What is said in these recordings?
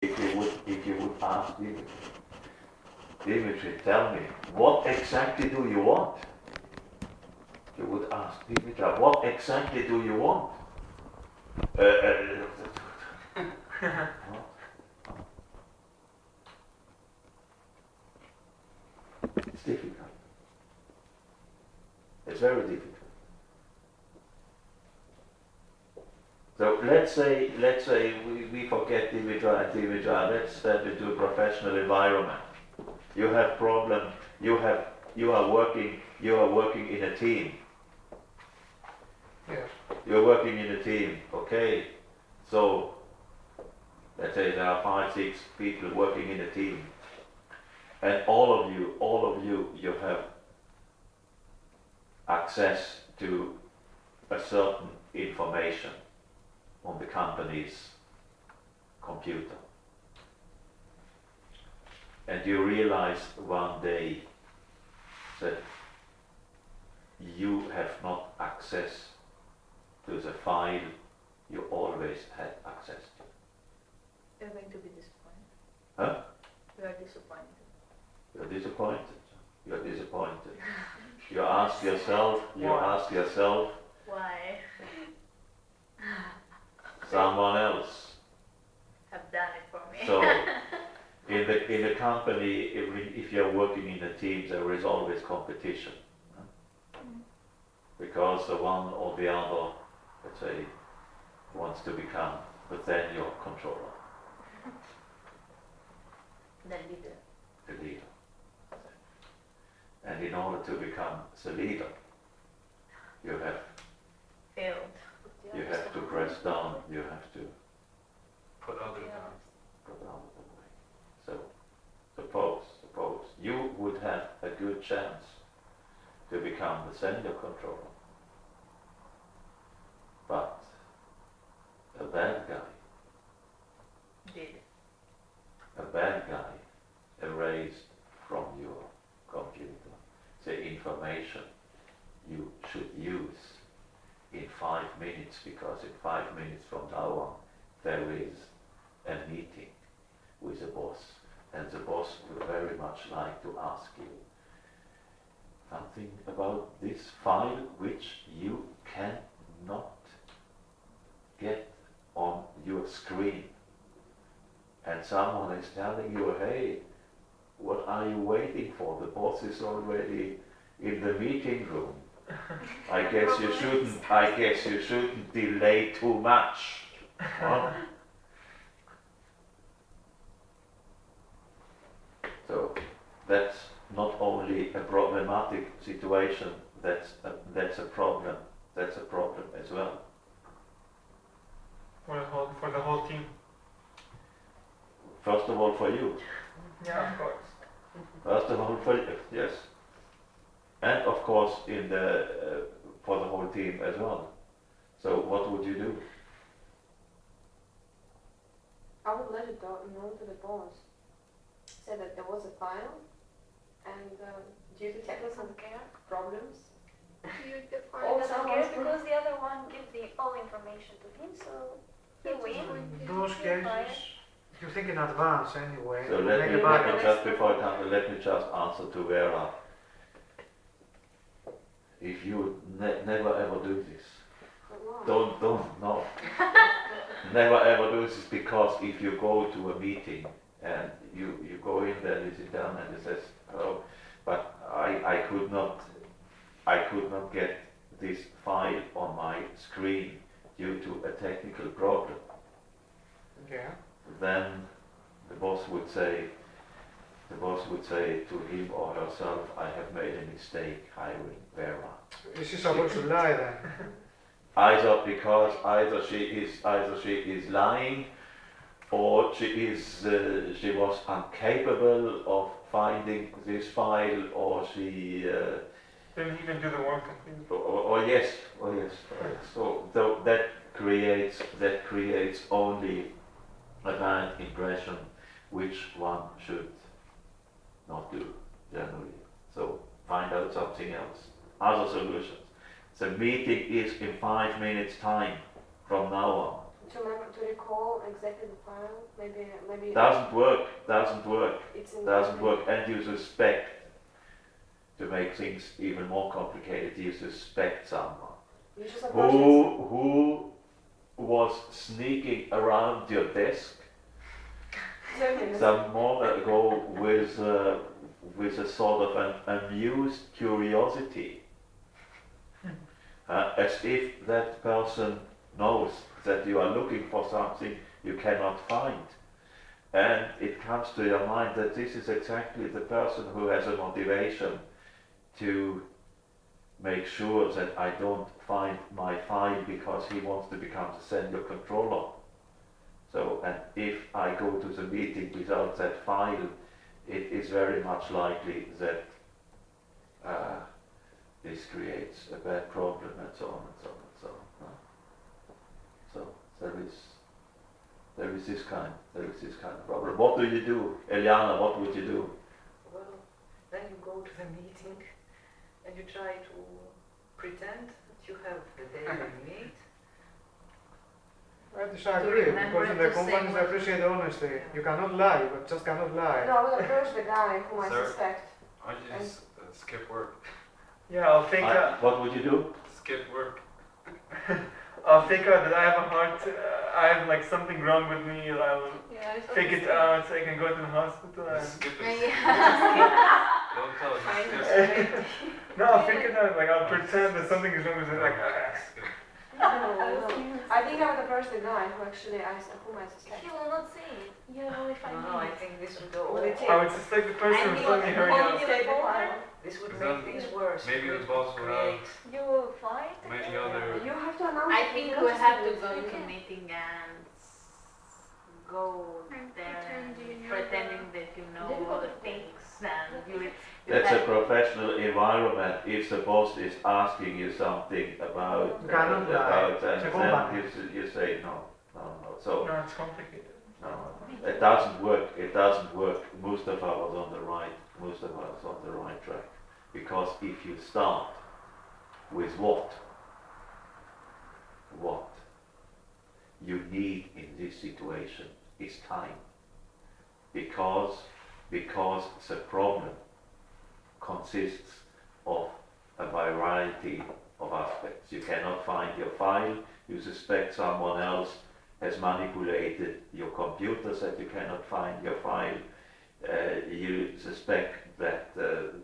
if you would ask Dimitri, tell me, what exactly do you want? You would ask Dimitri, what exactly do you want? It's difficult. It's very difficult. So let's say we forget Dimitra and Dimitra. Let's step into a professional environment. You have problem. You are working in a team. Yes. You're working in a team. Okay. So let's say there are 5, 6 people working in a team, and all of you have access to a certain information on the company's computer. And you realize one day that you have not access to the file you always had access to. You're going to be disappointed. Huh? You are disappointed. You're disappointed. You're disappointed. You ask yourself, Why? someone else. Have done it for me. So in the company, if you're working in a team, there is always competition. Because the one or the other, let's say, wants to become your controller. The leader. The leader. And in order to become the leader, you have Failed. to press down, you have to Put others down. put out of the way. So suppose you would have a good chance to become the senior controller, but a bad guy erased from your computer the information you should use in 5 minutes, because in 5 minutes from now on there is a meeting with the boss, and the boss would very much like to ask you something about this file which you cannot get on your screen. And someone is telling you, hey, what are you waiting for? The boss is already in the meeting room. I guess you shouldn't delay too much. Huh? So that's not only a problematic situation, that's a problem as well. For the whole team. First of all for you. Yeah, of course. First of all for you, yes. And of course for the whole team as well. So what would you do? I would let it know to the boss. Say that there was a file, and due to technical problems, doesn't care because the other one gives all information to him, so he wins. In those cases, you think in advance anyway. So let me just before I come, let me just answer to Vera. If you never ever do this, don't no. Never ever do this, because if you go to a meeting and you go in there, you sit down and it says, oh, but I could not get this file on my screen due to a technical problem. Yeah. Then the boss would say to him or herself, I have made a mistake hiring Vera. Is she supposed to lie then? Either she is lying, or she was incapable of finding this file, or she Didn't even do the work completely. or yes. So that creates only a bad impression, which one should not do generally. So find out something else, other solutions. The meeting is in 5 minutes time from now on. to recall exactly the file. Maybe Doesn't work, doesn't work, it's in doesn't the- work. And you suspect, to make things even more complicated, you suspect someone You just have versions. who was sneaking around your desk Exactly. some moment ago with a sort of an amused curiosity, as if that person knows that you are looking for something you cannot find. And it comes to your mind that this is exactly the person who has a motivation to make sure that I don't find my file because he wants to become the sender controller. So, and if I go to the meeting without that file, it is very much likely that this creates a bad problem, and so on and so on and so on. So there is this kind of problem. What do you do, Eliana? What would you do? Well, then you go to the meeting and you try to pretend that you have the daily need. I disagree, remember because to the say companies what- appreciate honesty. You cannot lie, but just cannot lie. No, I will approach the guy whom I Sir? suspect. I just skip work. Yeah, I'll think What would you do? Skip work. I'll think out that I have a heart. I have like something wrong with me, and I'll Yeah, it's fake it out so I can go to the hospital. Just skip it. Yeah. Don't tell us. No, I'll think it out. Like I'll pretend that something is wrong with it. Like Skip. No. I think I would approach the guy whom I suspect. He will not see it. You have only 5 No, I minutes. think this would go Will it over. take- I would suspect the person who's telling me hurry Only up. the folder. This would Is make that- things worse. maybe It the would boss will have- create. You will fight. Many again. other. You have to announce. I it think because we have to it's- go You to can. meeting and go And there pretend you know pretending that you know all the things and you That's a have- professional environment. If the boss is asking you something about You cannot lie. about It's a and company. then you say no. So No, it's complicated. no, it doesn't work. It doesn't work. Mustafa was on the right. Mustafa was on the right track, because if you start with what you need in this situation is time, because the problem consists of a variety of aspects. You cannot find your file, you suspect someone else has manipulated your computer so that you cannot find your file, you suspect that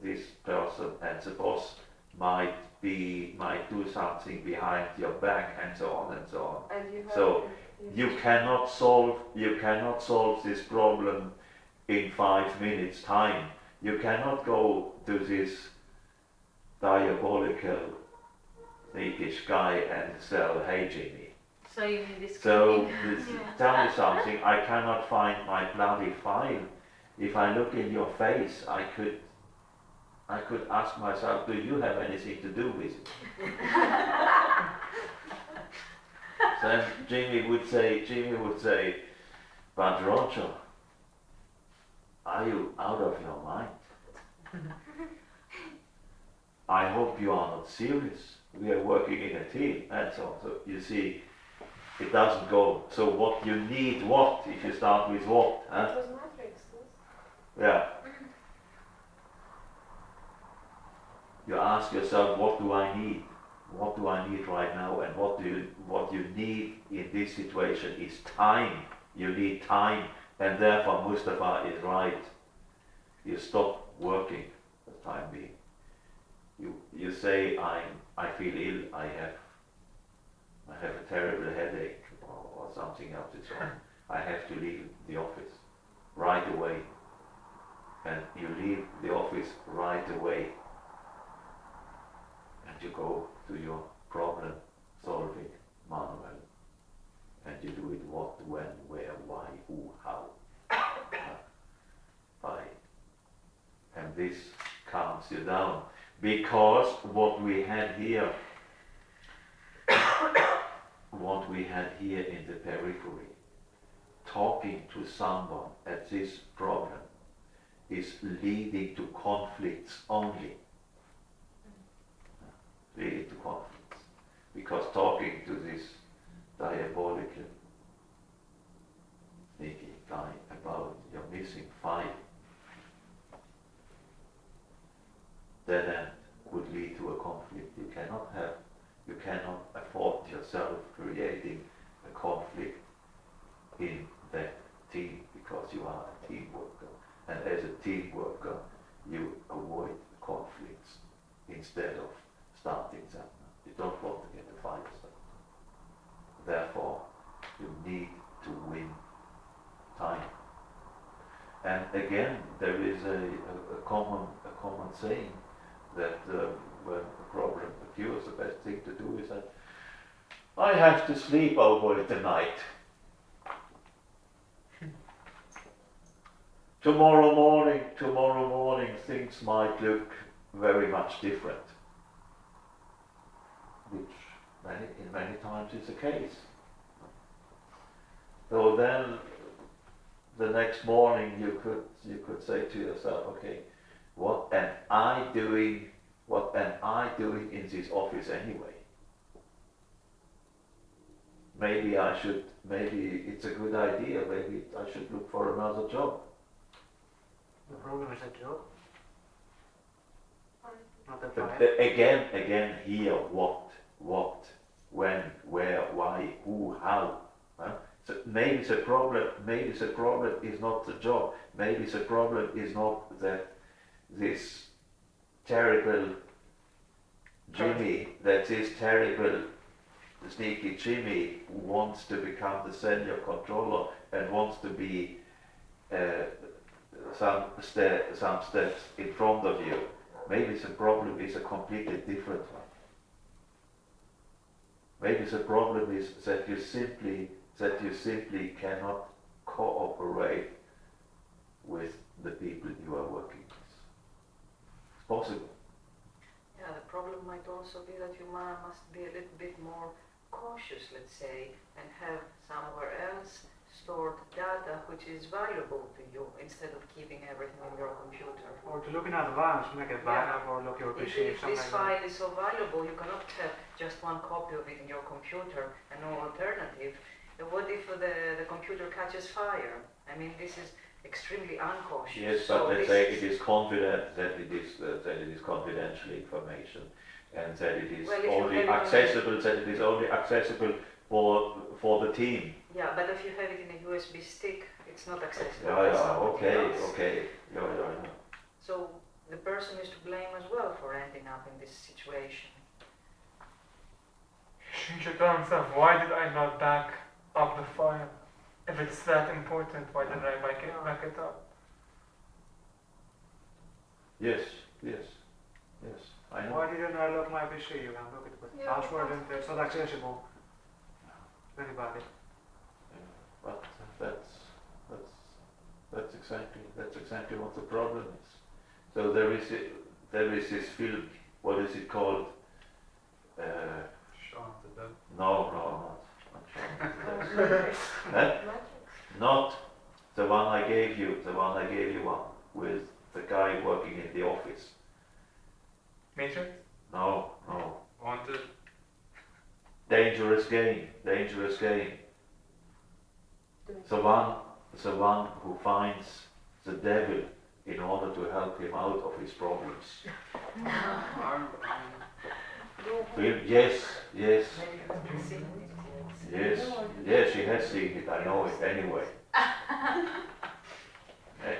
this person and the boss might do something behind your back, and so on and so on. And you have. So, You cannot solve this problem in 5 minutes time. You cannot go to this diabolical Swedish guy and tell, hey Jimmy, So you need this. so cleaning. tell me something, I cannot find my bloody file. If I look in your face, I could ask myself, do you have anything to do with it? Then Jimmy would say, but Roger, are you out of your mind? I hope you are not serious. We are working in a team, and so on. So you see, it doesn't go. So what you need, if you start with what? Huh? It was Matrix. Yeah. You ask yourself, what do I need? What do I need right now? And what you need in this situation is time. You need time, and therefore Mustafa is right. You stop working for the time being. You say, I feel ill. I have a terrible headache or something else. It's on. I have to leave the office right away. And you leave the office right away. And you go to your problem solving manual, and you do it what, when, where, why, who, how, why. And this calms you down, because what we had here in the periphery, talking to someone at this problem is leading to conflicts only. Leading to conflicts. Because talking to this diabolical sneaky guy about, you're missing 5. Dead end would lead to a conflict. You cannot afford yourself creating a conflict in that team, because you are a team worker. And as a team worker, you avoid conflicts instead of starting them. You don't want to get a fight started. Therefore, you need to win time. And again, there is a common saying that when a problem occurs, the best thing to do is that I have to sleep over it tonight. Tomorrow morning, things might look very much different, which in many times is the case. So then, the next morning you could say to yourself, okay, what am I doing in this office anyway? Maybe it's a good idea, maybe I should look for another job. The problem is a job. Not a But fire. again here, what, when, where, why, who, how. Huh? So maybe the problem is not the job. Maybe the problem is not that this terrible Jimmy, sneaky Jimmy who wants to become the senior controller and wants to be some steps in front of you. Maybe the problem is a completely different one. Maybe the problem is that you simply cannot cooperate with the people you are working with. It's possible. Yeah, the problem might also be that you must be a little bit more cautious, let's say, and have somewhere else stored data which is valuable to you instead of keeping everything in your computer. Or to look in advance, make a backup or look your If PC, something this like file is so valuable, you cannot have just one copy of it in your computer and no alternative. What if the computer catches fire? I mean, this is extremely uncautious. Yes, but let's say it is confident that it is confidential information, and that it is only accessible for the team. Yeah, but if you have it in a USB stick, it's not accessible. Okay. Yeah. So the person is to blame as well for ending up in this situation. He should tell himself, why did I not back up the file? If it's that important, why didn't I back it up? Yes. I know. Why didn't I lock my PC? You can look it with Yeah, password and it's not accessible to anybody. But that's exactly what the problem is. So there is this film. What is it called? Shaun of the Dead. No, not Shaun of the Dead. Huh? Not the one I gave you. The one I gave you with the guy working in the office. Matrix? No. Wanted. Dangerous game. The one who finds the devil in order to help him out of his problems. Yes. Maybe you've seen it, Yes, she has seen it. I know it anyway.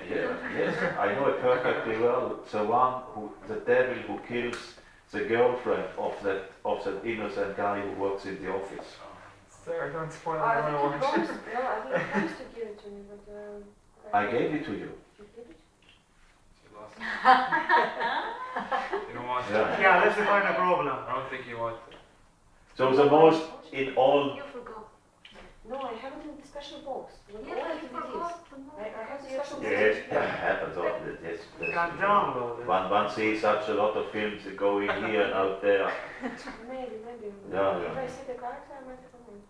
Yes, I know it perfectly well. The devil who kills the girlfriend of that innocent guy who works in the office. Sarah, don't spoil I my think watch. he promised, no, I think he promised to give it to me, but I gave it to you. you did it? She lost it. You don't want it. Yeah. Yeah, that's the kind of problem. I don't think you want it. So the most in all. You forgot. No, I have it in the special box. With Yeah, all but you activities. forgot to know. I have the special box. Yes, it happens all the yes. You can download it. One sees such a lot of films that go in here and out there. Maybe. Yeah. If I see the character, I might have it.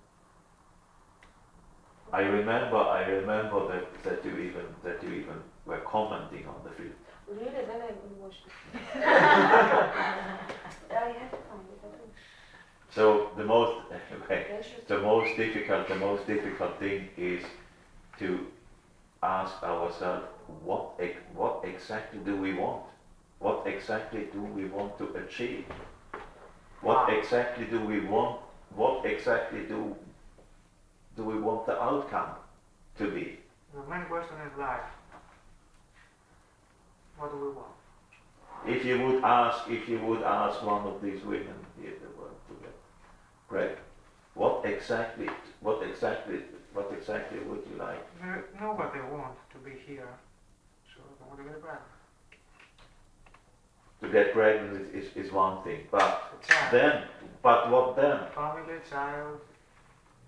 I remember that you even were commenting on the film. Really? Then I will watch it. I have to find it, I think. So the most Then should- the most difficult thing is to ask ourselves what exactly do we want? What exactly do we want to achieve? What exactly do we want? What exactly do we want the outcome to be? The main question is life. What do we want? If you would ask one of these women here that were to get pregnant, what exactly would you like? They know what they want to be here, so they want to get back. To get pregnant is one thing, but A child. what then? Family, child.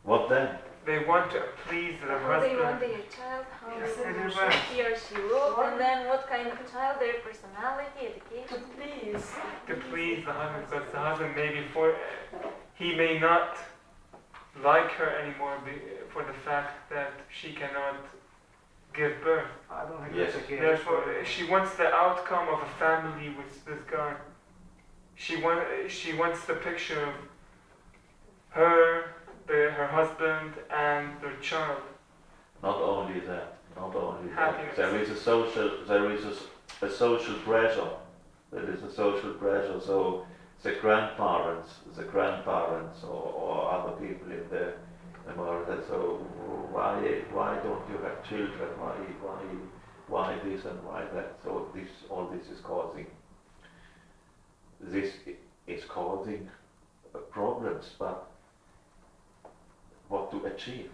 What then? They want to please their How they want husband. their child, how Yes, they it want depends. he or she look, and then what kind of child, their personality, education. To please the husband, because the husband he may not like her anymore for the fact that she cannot give birth. I don't think Yes. that's the case. Therefore, she wants the outcome of a family with this guy. She wants the picture of her, her husband, and their child. Not only that. Happiness. There is a social pressure. There is a social pressure. So the grandparents, or other people in the America. So why don't you have children? Why this and why that? So all this is causing. This is causing problems, but what to achieve?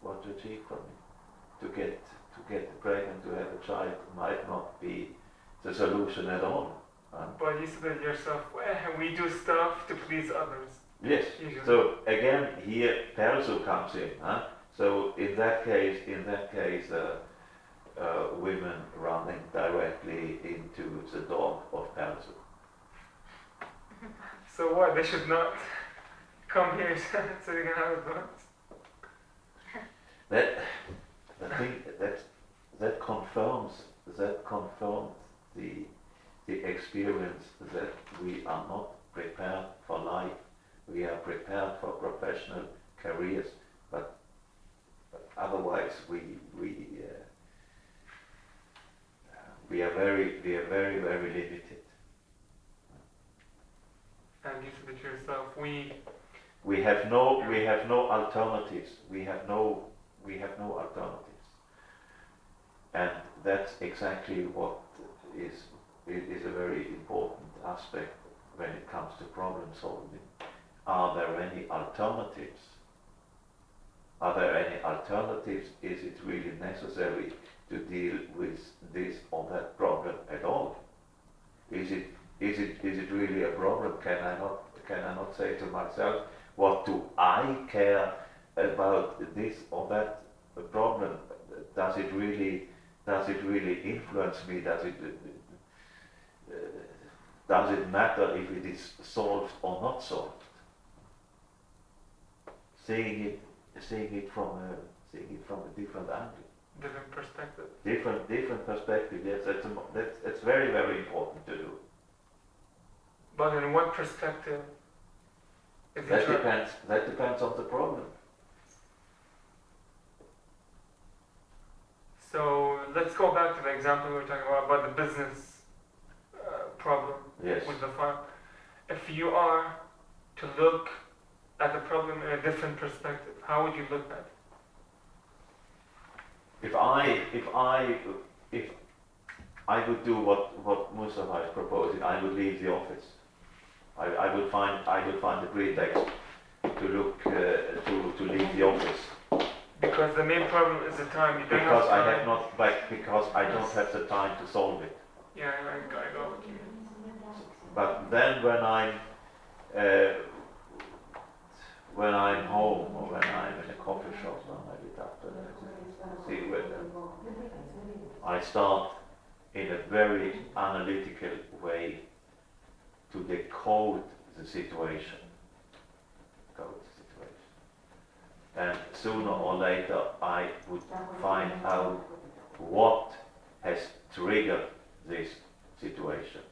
What to achieve from it? To get pregnant, to have a child might not be the solution at all. But you said it yourself, we do stuff to please others. Yes. Usually. So again, here Perso comes in. So in that case, women running directly into the door of Perso. So what? They should not come here so they can have a birth? I think that confirms the experience that we are not prepared for life. We are prepared for professional careers, but otherwise we are very limited. And you said it yourself, We have no alternatives. We have no alternatives. And that's exactly what is a very important aspect when it comes to problem solving. Are there any alternatives? Are there any alternatives? Is it really necessary to deal with this or that problem at all? Is it really a problem? Can I not say to myself, what do I care about this or that problem? Does it really influence me? Does it matter if it is solved or not solved? Seeing it from a different angle, different perspective. different perspective. Yes, that's very, very important to do. But in what perspective? Is That it your- depends on the problem. So let's go back to the example we were talking about the business problem Yes. with the farm. If you are to look at the problem in a different perspective, how would you look at it? If I would do what Mustafa is proposing, I would leave the office. I would find a pretext to look to leave the office Because the main problem is the time. You don't because have I time. have not because I don't have the time to solve it. Yeah, I know what you mean. But then when I'm home or when I'm in a coffee shop or maybe after see whether I start in a very analytical way to decode the situation. And sooner or later I would find out what has triggered this situation.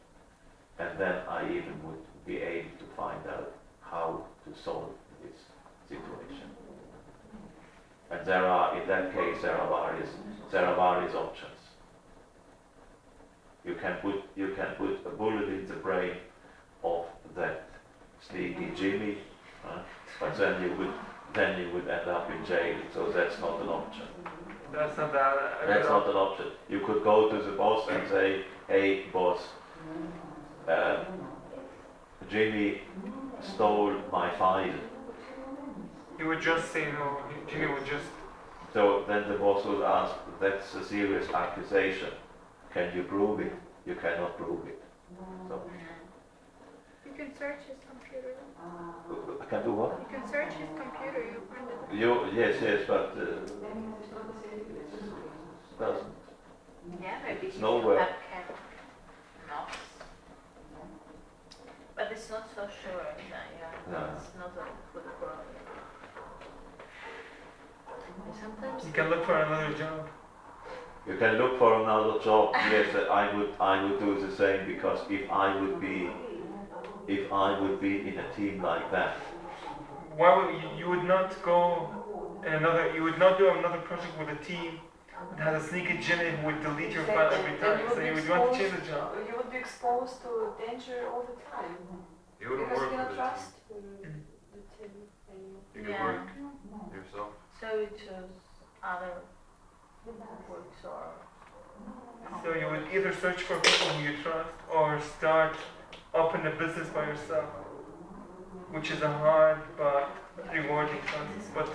And then I even would be able to find out how to solve this situation. And there are, in that case, there are various options. You can put a bullet in the brain of that sneaky Jimmy, but then you would end up in jail. So that's not an option. That's not that. That's not an option. You could go to the boss and say, "Hey, boss, Jimmy stole my file." You would just say no. Jimmy would just. So then the boss would ask, "That's a serious accusation. Can you prove it?" You cannot prove it. So You can search his computer. I can do what? You can search his computer. You find it. Yes, but doesn't. Yeah, maybe It's you nowhere. have kept knocks. But it's not so sure that, No. it's not a good problem. Sometimes. You can look for another job. You can look for another job. Yes, I would do the same, because if I would be in a team like that, Why would you would not go in another? You would not do another project with a team that has a sneaky Jimmy who would delete your file every time. So you would want to change the job. You would be exposed to danger all the time. You wouldn't Because work you with cannot a trust team. the team anymore. You could Yeah. work yourself. So you choose other works or. So you would either search for people who you trust or start open a business by yourself, which is a hard but rewarding process. But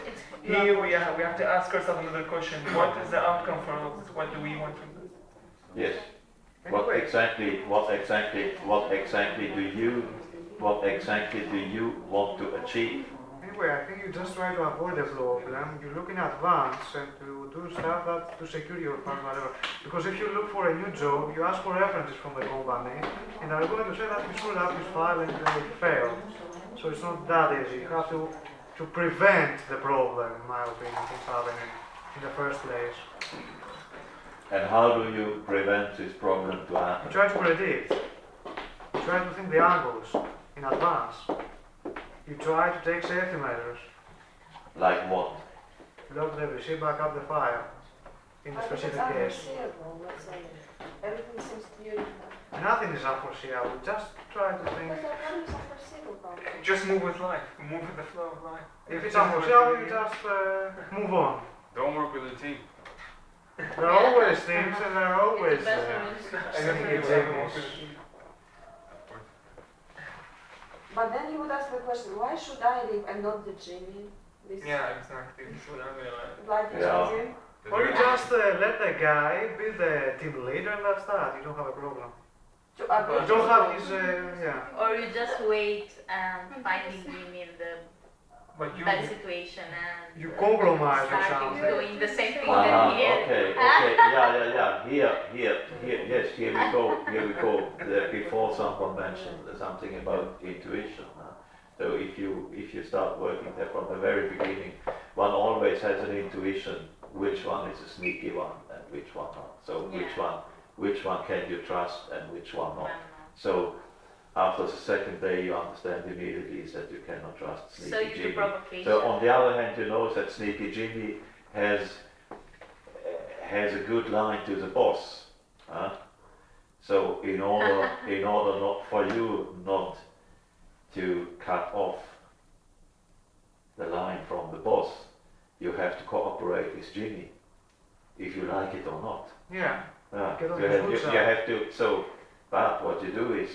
here we have to ask ourselves another question: what is the outcome for us? What do we want from this? yes. What exactly do you want to achieve? Anyway, I think you just try to avoid the flow of them. You look in advance and to do stuff that to secure your fund, whatever. Because if you look for a new job, you ask for references from the company, and they're going to say that you screwed up this file and it failed. So it's not that easy. You have to prevent the problem, in my opinion, from happening in the first place. And how do you prevent this problem to You happen? try to predict. You try to think the angles in advance. You try to take safety measures. Like what? Lock the receipt, back up the file in the But specific it's case. unforeseeable, let's say. Everything seems to you. Nothing is unforeseeable. Just try to But think. that one is unforeseeable. Just move with life. Move with the flow of life. If it's unforeseeable, you just move on. Don't work with a team. There are always things, and there are always It's better sneaky It's Jimmys. But then you would ask the question, why should I live and not the Jimmy? This Yeah, exactly. This is what I realized. like Yeah. Jimmy? Or you just let the guy be the team leader, and that's that. You don't have a problem. To You don't have his, yeah. Or you just wait and finding him in the But you. bad situation and You compromise or starting something. doing the same thing Ah, that he okay, yeah. Here we go. Before someone mentioned something about intuition. So if you start working there from the very beginning, one always has an intuition which one is a sneaky one and which one not. So which one can you trust and which one not. So after the second day, you understand immediately is that you cannot trust So sneaky you do Jimmy. provocation. So on the other hand, you know that sneaky Jimmy has a good line to the boss. So in order not for you not to cut off the line from the boss, you have to cooperate with Jimmy, if you like it or not. Yeah. Get on You his have, good you side. have to. So, but what you do is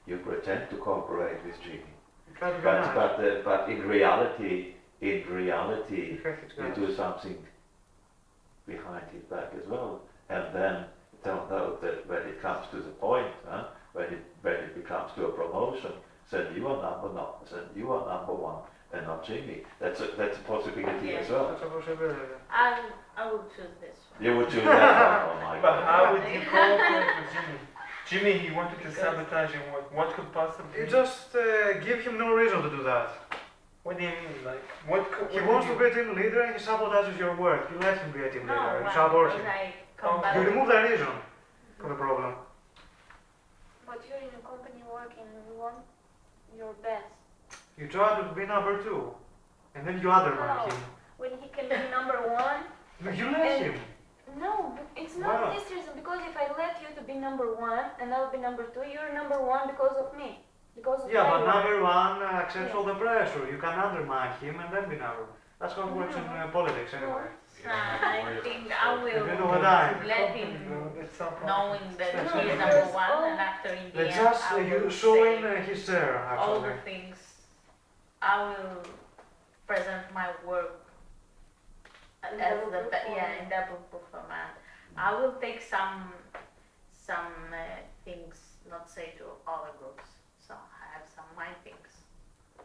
you pretend to cooperate with Jimmy. You try to be nice. But in reality, You hate it, you guys. do something behind his back as well, and then it turns out that when it comes to the point, when it becomes to a promotion, then you are number one, and not Jimmy. That's a possibility as well. That's a possibility. I would choose this one. You would choose that one. Oh my But God. how would you cooperate with Jimmy? Jimmy, he wanted to sabotage your work. What could possibly? You just give him no reason to do that. What do you mean? Like, what could? He wants to be a team leader and he sabotages your work. You let him be a team No, leader. You well, support because him. I come back. You remove the reason for the problem. But you're in a company working, you want your best. You try to be number two, and then you undermine him. when he can be number one. But you let him. No, it's not Wow. this reason, because if I let you to be number one and I'll be number two, you're number one because of me. Because of Yeah, my but work. number one accepts all the pressure. You can undermine him and then be number one. That's how it works in politics anyway. I think I will You know what I mean? let him It's so knowing that No, he is because number one, all- and after in the Let's end just I will you showing say his chair all actually. the things. I will present my work as double the proof in double performance. I will take some things not say to other groups. So I have some my things.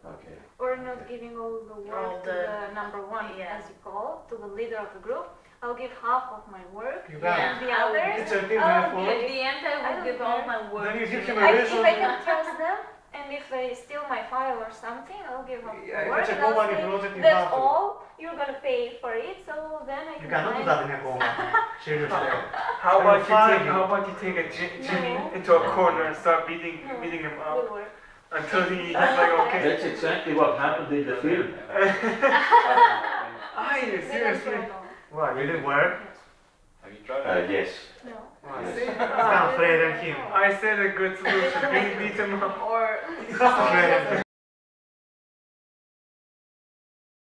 Okay. Or not giving all the work All to the- the number one, yeah. as you call, to the leader of the group. I'll give half of my work. You Yeah. can. The I will others, It's a team I'll effort. At the end, I I will don't give all care. my work. Then you give to him them. a if reason. I can trust them, and if they steal my file or something, I'll give half Yeah, my if work. it's a And I'll company say, project, you that's have to. all, you're gonna pay for it, so then I You can cannot do find- that in a company. Seriously. How I'm about fine. how about you take a Jimmy No. into a corner and start beating him up Will work. until he's like, okay. That's exactly what happened in the film. Seriously. Why? Did it work? Have you tried it? Yes. No. Why? Yes. You can't threaten him. I said a good solution. Beat him up. Or You can't threaten him.